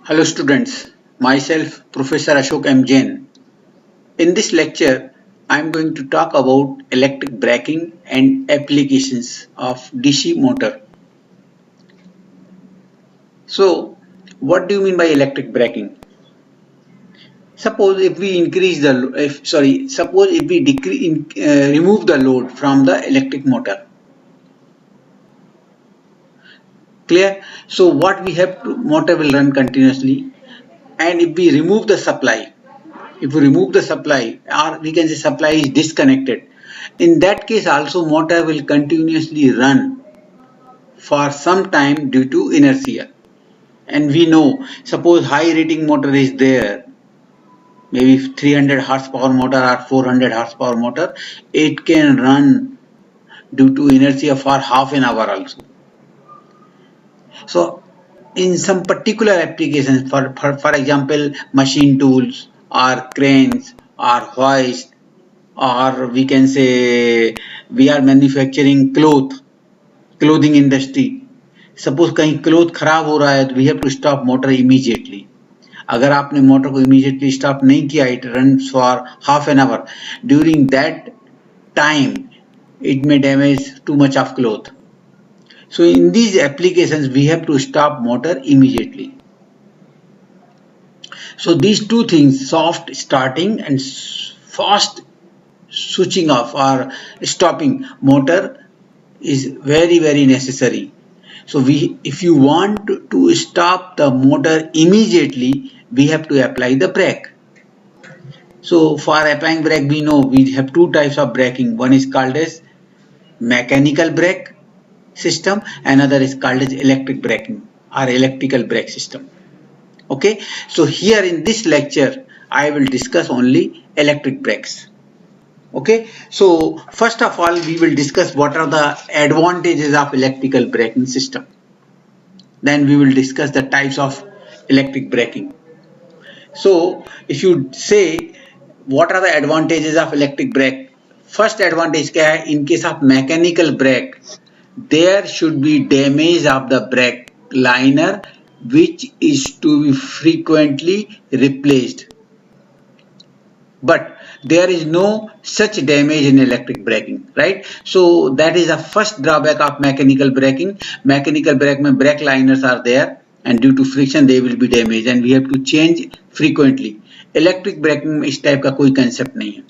Hello students, myself Professor Ashok M. Jain. In this lecture, I am going to talk about electric braking and applications of DC motor. So, what do you mean by electric braking? Suppose if we remove the load from the electric motor. Clear? So what we have to, motor will run continuously, and if we remove the supply, or we can say supply is disconnected, in that case also motor will continuously run for some time due to inertia. And we know, suppose high rating motor is there, maybe 300 horsepower motor or 400 horsepower motor, it can run due to inertia for half an hour also. So in some particular applications, for example, machine tools or cranes or hoist, or we can say we are manufacturing clothing industry. Suppose कहीं cloth खराब हो रहा है तो we have to stop motor immediately. अगर आपने motor को immediately stop नहीं किया, it runs for half an hour. During that time, it may damage too much of cloth. So in these applications, we have to stop motor immediately. So these two things, soft starting and fast switching off or stopping motor, is very necessary. So if you want to stop the motor immediately, we have to apply the brake. So for applying brake, we know we have two types of braking. One is called as mechanical brake system, another is called as electric braking or electrical brake system. Okay, so here in this lecture I will discuss only electric brakes. Okay, so first of all we will discuss what are the advantages of electrical braking system. Then we will discuss the types of electric braking. So if you say what are the advantages of electric brake, first advantage क्या है, in case of mechanical brake there should be damage of the brake liner which is to be frequently replaced, but there is no such damage in electric braking, right? So that is the first drawback of mechanical braking. Mechanical brake में brake liners are there and due to friction they will be damaged and we have to change frequently. Electric braking में इस type का कोई concept नहीं है.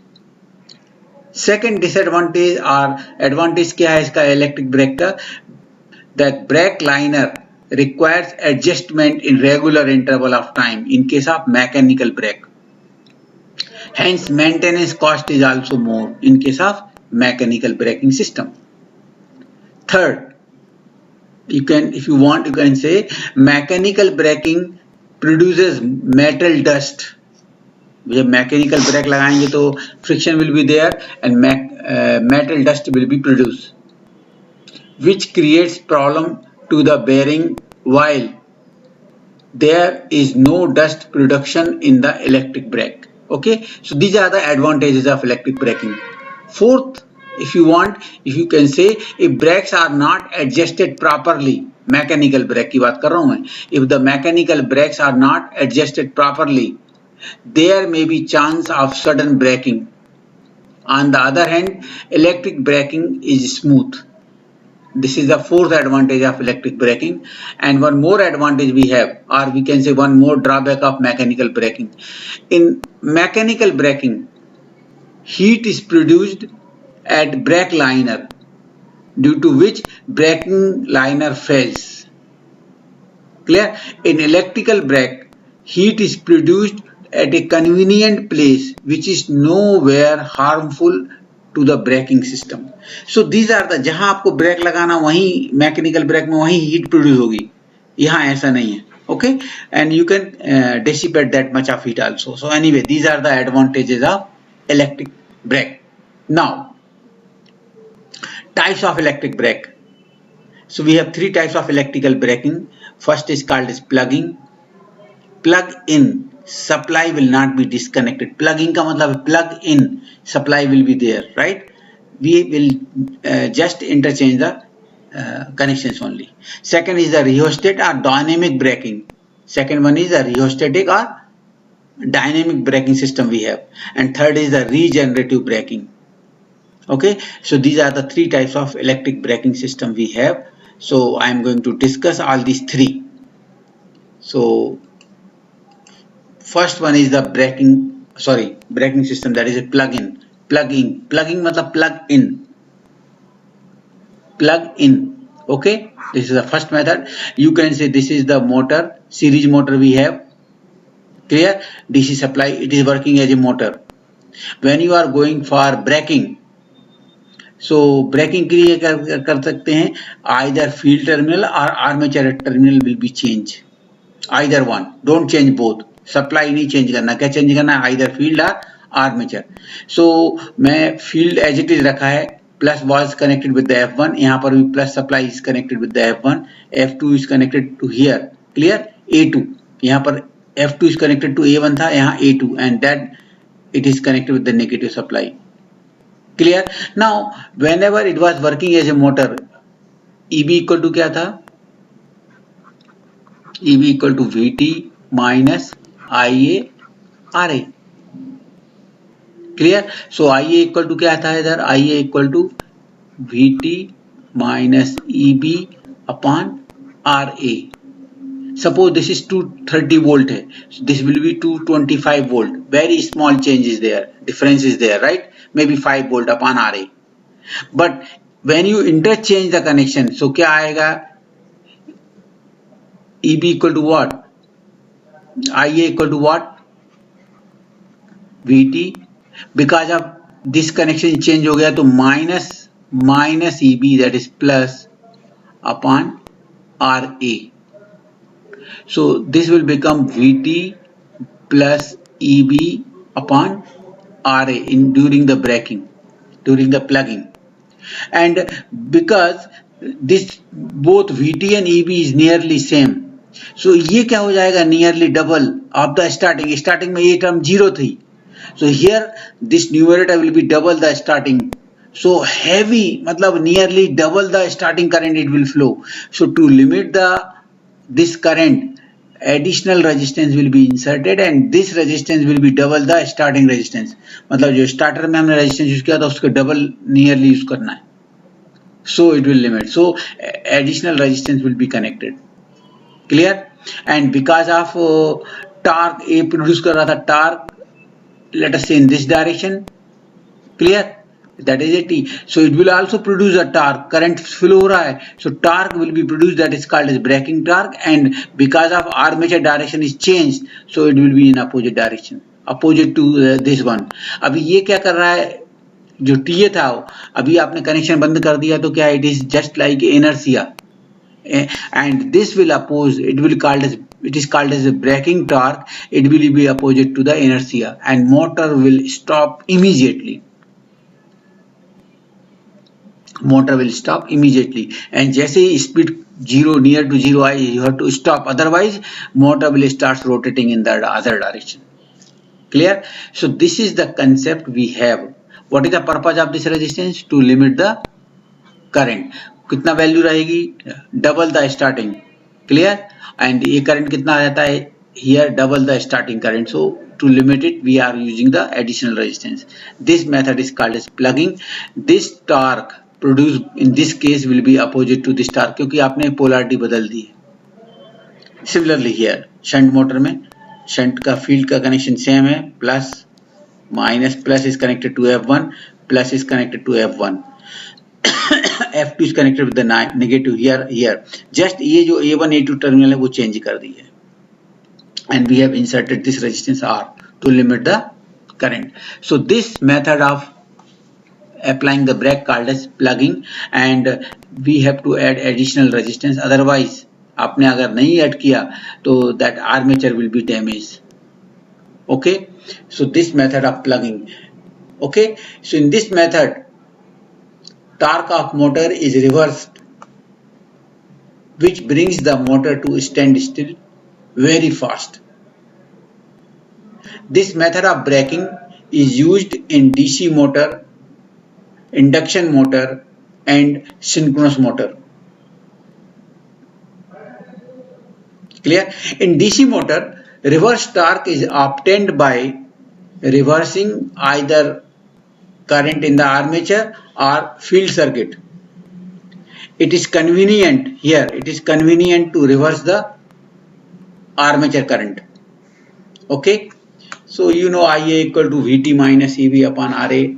Second disadvantage or advantage क्या है इसका electric brake का, that brake liner requires adjustment in regular interval of time in case of mechanical brake. Hence maintenance cost is also more in case of mechanical braking system. Third, if you want you can say mechanical braking produces metal dust. जब mechanical brake लगाएंगे तो friction will be there and metal dust will be produced, which creates problem to the bearing while there is no dust production in the electric brake. Okay, so these are the advantages of electric braking. Fourth, if you can say if brakes are not adjusted properly, mechanical brake की बात कर रहा हूं मैं, if the mechanical brakes are not adjusted properly, there may be chance of sudden braking. On the other hand, electric braking is smooth. This is the fourth advantage of electric braking. And one more advantage we have, or we can say one more drawback of mechanical braking. In mechanical braking, heat is produced at brake liner, due to which braking liner fails. Clear? In electrical brake, heat is produced at a convenient place which is nowhere harmful to the braking system. So these are the, जहां आपको break लगाना वहीं mechanical break में वहीं heat produce होगी, यहाँ ऐसा नहीं है. Okay, and you can dissipate that much of heat also. So anyway, these are the advantages of electric brake. Now, types of electric brake. So we have three types of electrical braking. First is called as plugging. Plug in, supply will not be disconnected. Plugging का मतलब plug in, supply will be there, right? We will just interchange the connections only. Second is the rheostat or dynamic braking. Second one is the rheostatic or dynamic braking system we have, and third is the regenerative braking. Okay, so these are the three types of electric braking system we have. So I am going to discuss all these three. So first one is the braking system, that is a plug-in. Plugging matlab plug in. Okay, this is the first method. You can say this is the motor, series motor we have. Clear? DC supply, it is working as a motor. When you are going for braking, so braking के लिए कर सकते हैं, either field terminal or armature terminal will be changed. Either one, don't change both. Supply नहीं change करना, क्या change करना है? Either field or armature. So मैं field as it is रखा है, plus was connected with the F1, यहाँ पर भी plus supply is connected with the F1, F2 is connected to here. Clear? A2, यहाँ पर F2 is connected to A1 था, यहाँ A2, and that it is connected with the negative supply. Clear? Now whenever it was working as a motor, EB equal to क्या था? EB equal to VT minus IA RA. Clear? So IA equal to क्या था इधर? IA equal to VT minus EB upon RA. Suppose this is 230 volt है, so this will be 225 volt. Very small change is there, difference is there, right? Maybe 5 volt upon RA. But when you interchange the connection, so क्या आएगा? EB equal to what? IA equal to what? VT. Because of this connection change हो गया, तो minus EB, that is plus upon RA. So this will become VT plus EB upon RA during the braking, during the plugging. And because this both VT and EB is nearly same, so ये क्या हो जाएगा? Nearly double of the starting में ये term 0 थी, so here this numerator will be double the starting. So heavy मतलब nearly double the starting current it will flow. So to limit this current, additional resistance will be inserted, and this resistance will be double the starting resistance. मतलब जो starter में हमने resistance use किया था उसको double nearly use करना है. So it will limit. So additional resistance will be connected. Clear? And because of torque, A produce कर रहा था torque, let us say in this direction. Clear? That is a T. So it will also produce a torque. Current flow हो रहा है. So torque will be produced, that is called as braking torque. And because of armature direction is changed, so it will be in opposite direction, opposite to this one. अभी ये क्या कर रहा है? जो TA था, अभी आपने कनेक्शन बंद कर दिया तो क्या? It is just like inertia. And this will oppose, it is called as a braking torque. It will be opposite to the inertia, and motor will stop immediately. Motor will stop immediately, and जैसे ही speed near to zero आए, you have to stop, otherwise motor will start rotating in the other direction. Clear? So this is the concept we have. What is the purpose of this resistance? To limit the current. कितना value रहेगी? Double the starting. Clear? And ये current कितना आ जाता है? Here double the starting current. So to limit it, we are using the additional resistance. This method is called as plugging. This torque produced in this case will be opposite to this torque, क्योंकि आपने polarity बदल दी है. Similarly here, shunt motor में shunt का field का connection same है, plus is connected to F1, plus is connected to F1. F2 is connected with the negative here. Just ये जो A1 A2 terminal है वो change कर दी है. And we have inserted this resistance R to limit the current. So this method of applying the brake called as plugging, and we have to add additional resistance. Otherwise, आपने अगर नहीं add किया तो that armature will be damaged. Okay. So this method of plugging. Okay. So in this method, torque of motor is reversed, which brings the motor to stand still very fast. This method of braking is used in DC motor, induction motor, and synchronous motor. Clear? In DC motor, reverse torque is obtained by reversing either current in the armature or field circuit. It is convenient here, it is convenient to reverse the armature current. Okay, so you know Ia equal to Vt minus Eb upon Ra.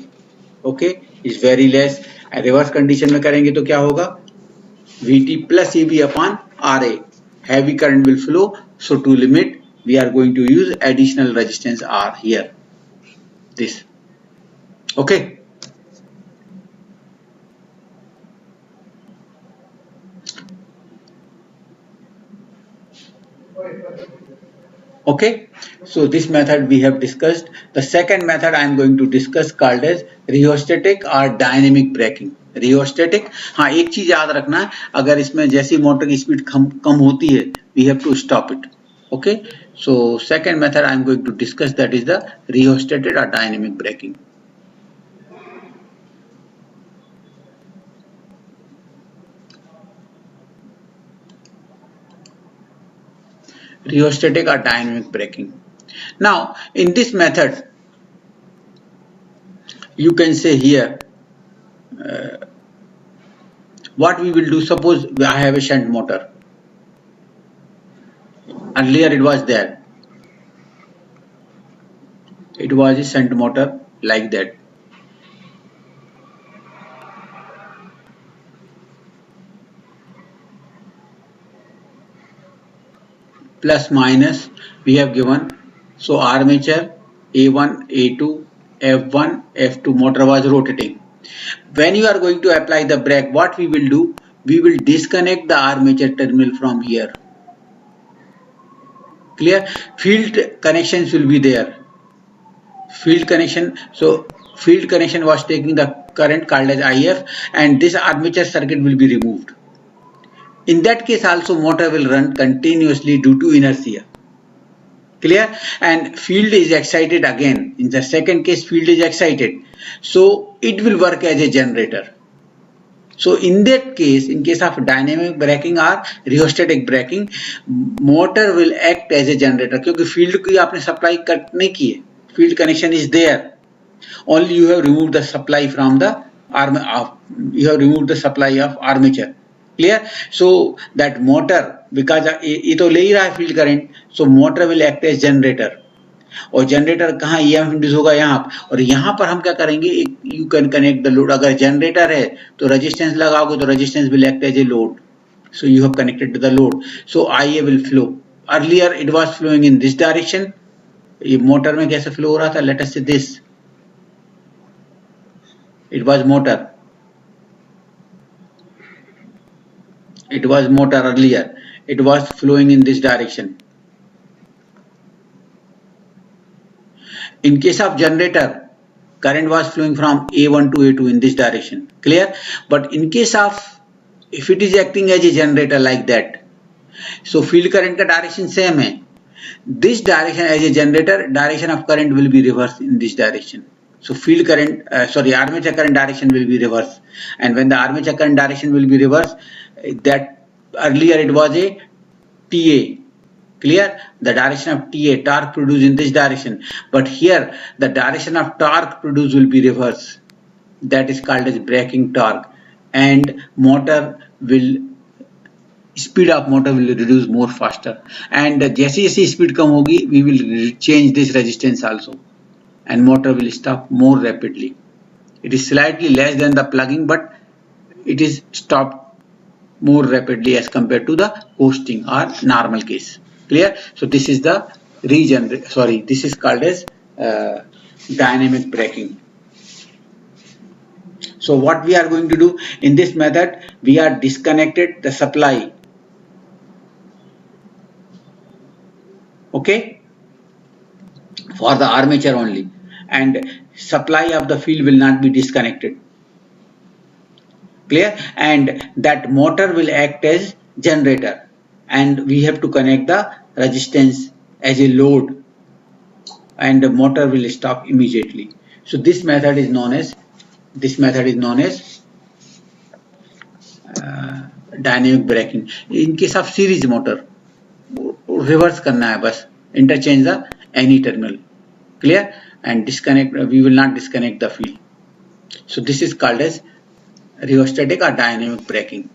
Okay, is very less. Reverse condition में करेंगे तो क्या होगा, Vt plus Eb upon Ra. Heavy current will flow, so to limit we are going to use additional resistance R here, this. Okay, okay, so this method we have discussed. The second method I am going to discuss called as rheostatic or dynamic braking. Rheostatic, हाँ एक चीज याद रखना है, अगर इसमें जैसी motor की स्पीड कम होती है, we have to stop it. Okay, so second method I am going to discuss, that is the rheostatic or dynamic braking. Rheostatic or dynamic braking. Now in this method you can say here what we will do. Suppose I have a shunt motor, earlier it was there, it was a shunt motor like that. Plus minus we have given, so armature A1, A2, F1, F2, motor was rotating. When you are going to apply the brake, what we will do, we will disconnect the armature terminal from here. Clear? Field connections will be there. Field connection, so field connection was taking the current called as IF, and this armature circuit will be removed. In that case also motor will run continuously due to inertia. Clear? And field is excited again. In the second case field is excited, so it will work as a generator. So in that case, in case of dynamic braking or rheostatic braking, motor will act as a generator, क्योंकि field की आपने supply cut नहीं की है, field connection is there, only you have removed the supply from the armature. Clear? So that motor, because ये तो ले ही रहा है field current, so motor will act as generator. और जनरेटर कहाँ EMF इंड्यूस होगा यहाँ, और यहाँ पर हम क्या करेंगे, you can connect the load. अगर जनरेटर है तो रेजिस्टेंस लगाओगे तो resistance will act as a load, so you have connected to the load, so IA will flow. Earlier it was flowing in this direction. ये motor में कैसे flow हो रहा था, let us see this, it was motor earlier, it was flowing in this direction. In case of generator, current was flowing from A1 to A2 in this direction. Clear? But in case of, if it is acting as a generator like that, so field current का direction same है. This direction as a generator, direction of current will be reversed in this direction. So field current, armature current direction will be reversed. And when the armature current direction will be reversed, that earlier it was a TA. Clear? The direction of TA, torque produced in this direction. But here the direction of torque produced will be reversed. That is called as braking torque. And motor will, speed of motor will reduce more faster. And जैसी जैसी speed कम होगी, we will change this resistance also. And motor will stop more rapidly. It is slightly less than the plugging, but it is stopped more rapidly as compared to the coasting or normal case. Clear? So this is the this is called as dynamic braking. So what we are going to do in this method, we are disconnected the supply. Okay, for the armature only, and supply of the field will not be disconnected. Clear? And that motor will act as generator, and we have to connect the resistance as a load, and the motor will stop immediately. So this method is known as dynamic braking. In case of series motor, reverse करना है बस, interchange the any terminal, clear, and disconnect, we will not disconnect the field. So this is called as rheostatic or dynamic braking.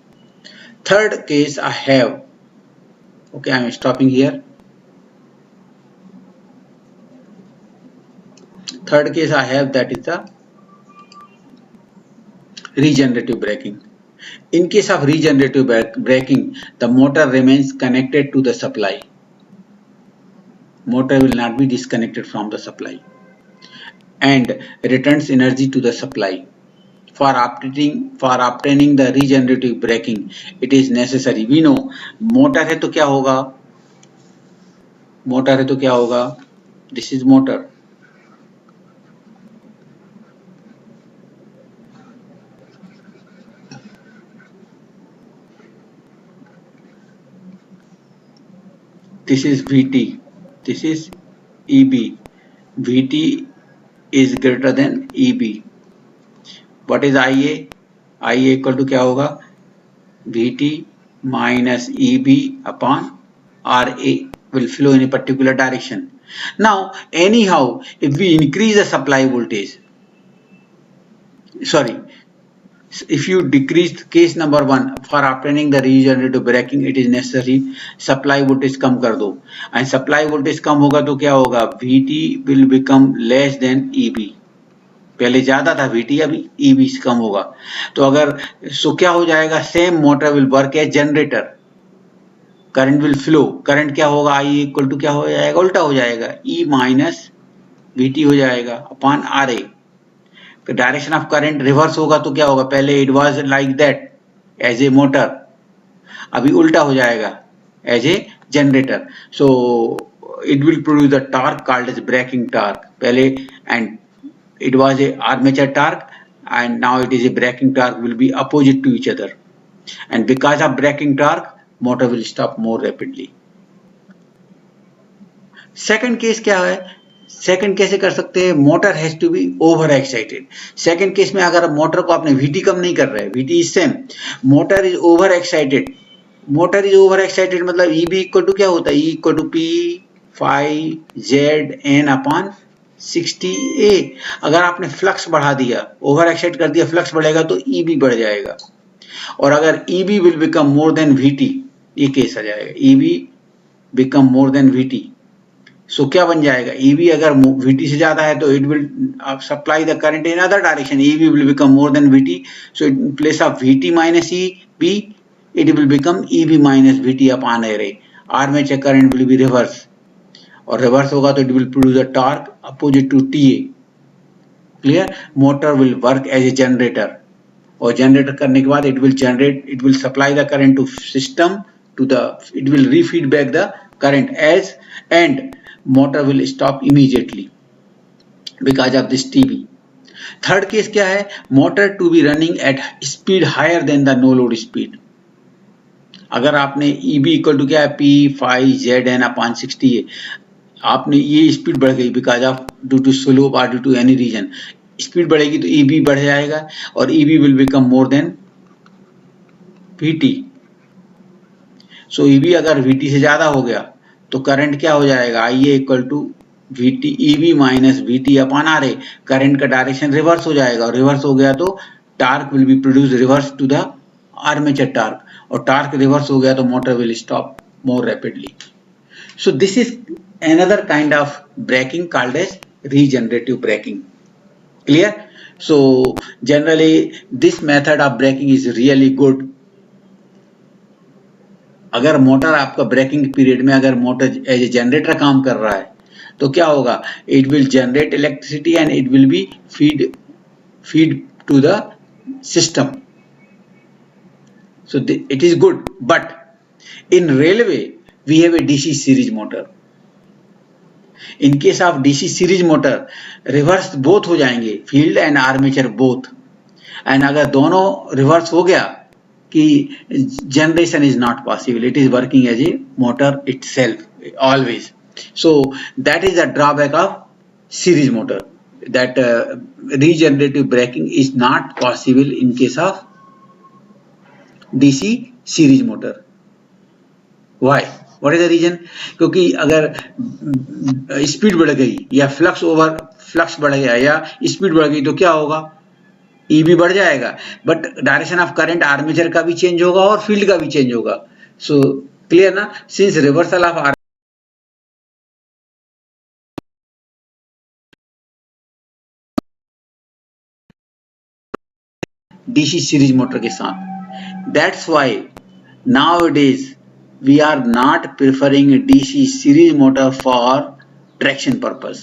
Third case I have, okay, I am stopping here. Third case I have, that is the regenerative braking. In case of regenerative braking, the motor remains connected to the supply. Motor will not be disconnected from the supply and returns energy to the supply. For obtaining the regenerative braking, it is necessary. We know motor है तो क्या होगा, motor है तो क्या होगा, this is motor. This is Vt, this is Eb. Vt is greater than Eb. What is Ia? Ia equal to क्या होगा, Vt minus Eb upon Ra will flow in a particular direction. Now anyhow, if we increase the supply voltage, sorry, if you decrease case number 1, for obtaining the regenerative braking it is necessary supply voltage कम कर दो, and supply voltage कम होगा तो क्या होगा, Vt will become less than Eb. पहले ज्यादा था Vt, अभी Eb कम होगा, तो अगर सो क्या हो जाएगा, same motor will work as generator, current will flow, current क्या होगा, I इक्वल टू क्या हो जाएगा, उल्टा हो जाएगा, E माइनस Vt हो जाएगा upon Ra. Direction of current reverse होगा तो क्या होगा, पहले it was like that as a motor, अभी उल्टा हो जाएगा as a generator. So it will produce the torque called as braking torque पहले, and it was a armature torque, and now it is a braking torque, will be opposite to each other, and because of braking torque motor will stop more rapidly. Second case क्या है, second कैसे कर सकते हैं, motor has to be over excited. Second case में अगर motor को आपने Vt कम नहीं कर रहे, Vt is same, motor is over excited. Motor is over excited मतलब Eb इक्वल टू क्या होता है, E equal to P phi Zn upon 60A. अगर आपने फ्लक्स बढ़ा दिया, ओवर एक्साइट कर दिया, फ्लक्स बढ़ेगा तो Eb बढ़ जाएगा, और अगर Eb will become more than Vt, ये केस आ जाएगा, Eb become more than Vt. सो क्या बन जाएगा, Eb अगर Vt से ज्यादा है तो it will supply the current in other direction, Eb will become more than Vt. So in place of Vt minus Eb, it will become Eb minus Vt upon Ra. Armature current will be reverse, और reverse होगा तो it will produce a torque opposite to TA. Clear, motor will work as a generator, और generator करने के बाद it will generate, it will supply the current to system, to the, it will refeed back the current as, and motor will stop immediately because of this TB. Third case क्या है, motor to be running at speed higher than the no load speed. अगर आपने Eb equal to क्या है, P phi Zn upon 60A, आपने ये speed बढ़ गई because of due to slope और due to any reason, speed बढ़ेगी तो Eb बढ़ जाएगा, और Eb will become more than Vt. So Eb अगर Vt से ज्यादा हो गया तो करंट क्या हो जाएगा, Ia equal to Vt Eb minus Vt upon Ra. Current का डायरेक्शन रिवर्स हो जाएगा, और रिवर्स हो गया तो torque will be produce reverse to the armature torque, और टार्क रिवर्स हो गया तो motor will stop more rapidly. So this is another kind of braking called as regenerative braking. Clear? So generally this method of braking is really good. अगर motor आपका breaking period में, अगर motor as a generator काम कर रहा है तो क्या होगा, it will generate electricity and it will be feed to the system. So it is good, but in railway we have a DC series motor. In case of DC series motor, reverse both हो जाएंगे, field and armature both, and अगर दोनों reverse हो गया कि generation is not possible, it is working as a motor itself always. So that is the drawback of series motor, that regenerative braking is not possible in case of DC series motor. Why? What is the reason? क्योंकि अगर speed बढ़ गई या flux बढ़ गया या speed बढ़ गई तो क्या होगा? ई भी बढ़ जाएगा, but direction of current armature का भी चेंज होगा और फील्ड का भी चेंज होगा. सो क्लियर ना? Since reversal of DC series motor के साथ, that's why nowadays we are not preferring DC series motor for traction purpose.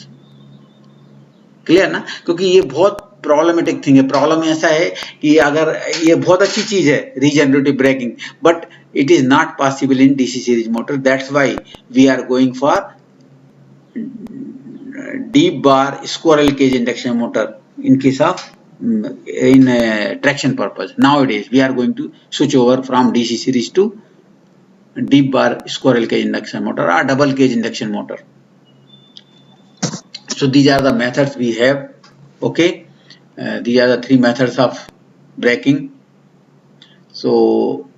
Clear ना? क्योंकि ये बहुत प्रॉब्लमेटिक थिंग है. प्रॉब्लम ऐसा है कि अगर ये बहुत अच्छी चीज है regenerative braking, but it is not possible in DC series motor. That's why we are going for deep bar squirrel cage induction motor in case of in traction purpose. Nowadays we are going to switch over from DC series to deep bar squirrel cage induction motor or double cage induction motor. So these are the methods we have. Okay, these are the three methods of braking. So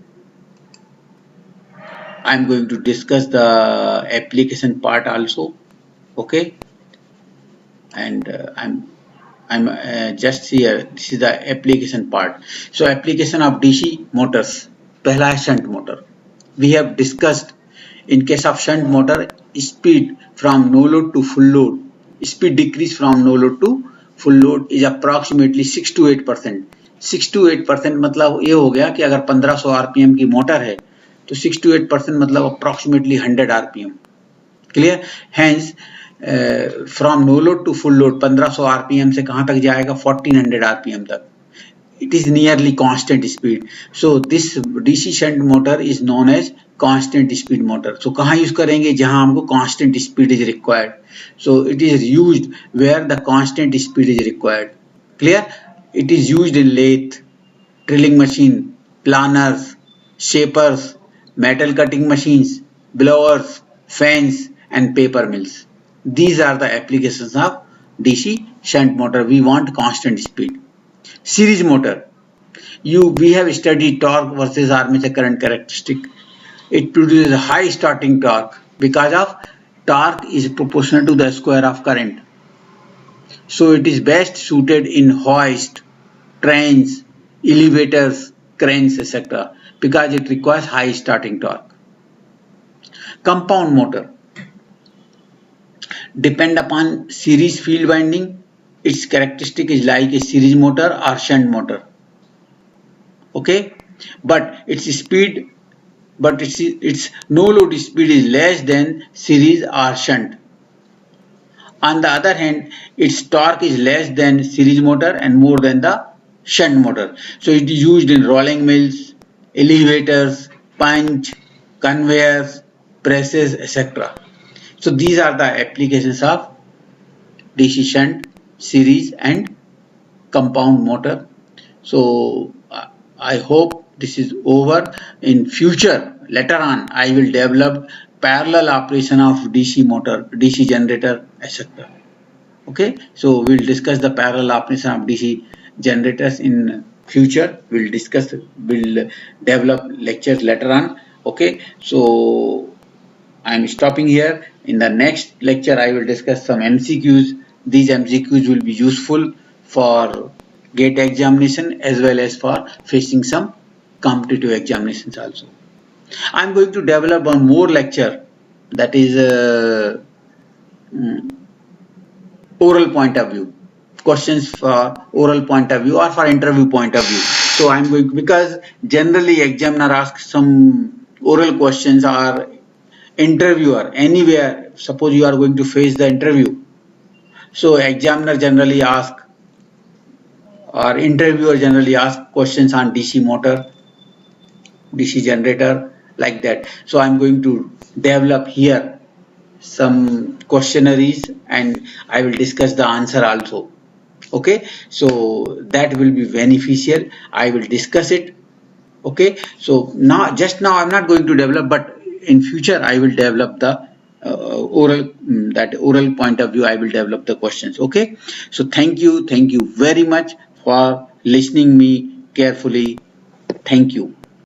I am going to discuss the application part also. Okay, and I'm just here. This is the application part. So application of DC motors. पहला है shunt motor. We have discussed in case of shunt motor, speed from no load to full load. Speed decrease from no load to full load is approximately 6 to 8%. 6 to 8% मतलब ये हो गया कि अगर 1500 RPM की motor है तो 6 to 8% मतलब approximately 100 RPM. Clear? Hence from no load to full load 1500 RPM से कहां तक जाएगा? 1400 आरपीएम तक. It is nearly constant speed. So this DC shunt motor is known as constant speed motor. So कहां use करेंगे? जहां हमको constant speed is required. So it is used where the constant speed is required. Clear? It is used in lathe, drilling machine, planers, shapers, metal cutting machines, blowers, fans and paper mills. These are the applications of DC shunt motor. We want constant speed. Series motor. We have studied torque versus armature current characteristic. It produces a high starting torque because of torque is proportional to the square of current. So it is best suited in hoist, trains, elevators, cranes, etc. because it requires high starting torque. Compound motor. Depend upon series field winding. Its characteristic is like a series motor or shunt motor. Okay, but its no load speed is less than series or shunt. On the other hand, its torque is less than series motor and more than the shunt motor. So it is used in rolling mills, elevators, punch, conveyors, presses, etc. So these are the applications of DC shunt, series and compound motor. So I hope this is over. In future, later on, I will develop parallel operation of DC motor, DC generator, etc. Okay, so we'll discuss the parallel operation of DC generators in future. We'll develop lectures later on. Okay, so I'm stopping here. In the next lecture, I will discuss some MCQs. These MCQs will be useful for GATE examination as well as for facing some competitive examinations also. I'm going to develop one more lecture, that is oral point of view. Questions for oral point of view or for interview point of view. So I'm going, because generally examiner asks some oral questions or interviewer anywhere. Suppose you are going to face the interview, so examiner generally ask or interviewer generally ask questions on DC motor, DC generator, like that. So I'm going to develop here some questionnaires and I will discuss the answer also. Okay, so that will be beneficial. I will discuss it. Okay, so now just now I'm not going to develop, but in future I will develop the oral point of view. I will develop the questions. Okay, so thank you very much for listening me carefully. Thank you.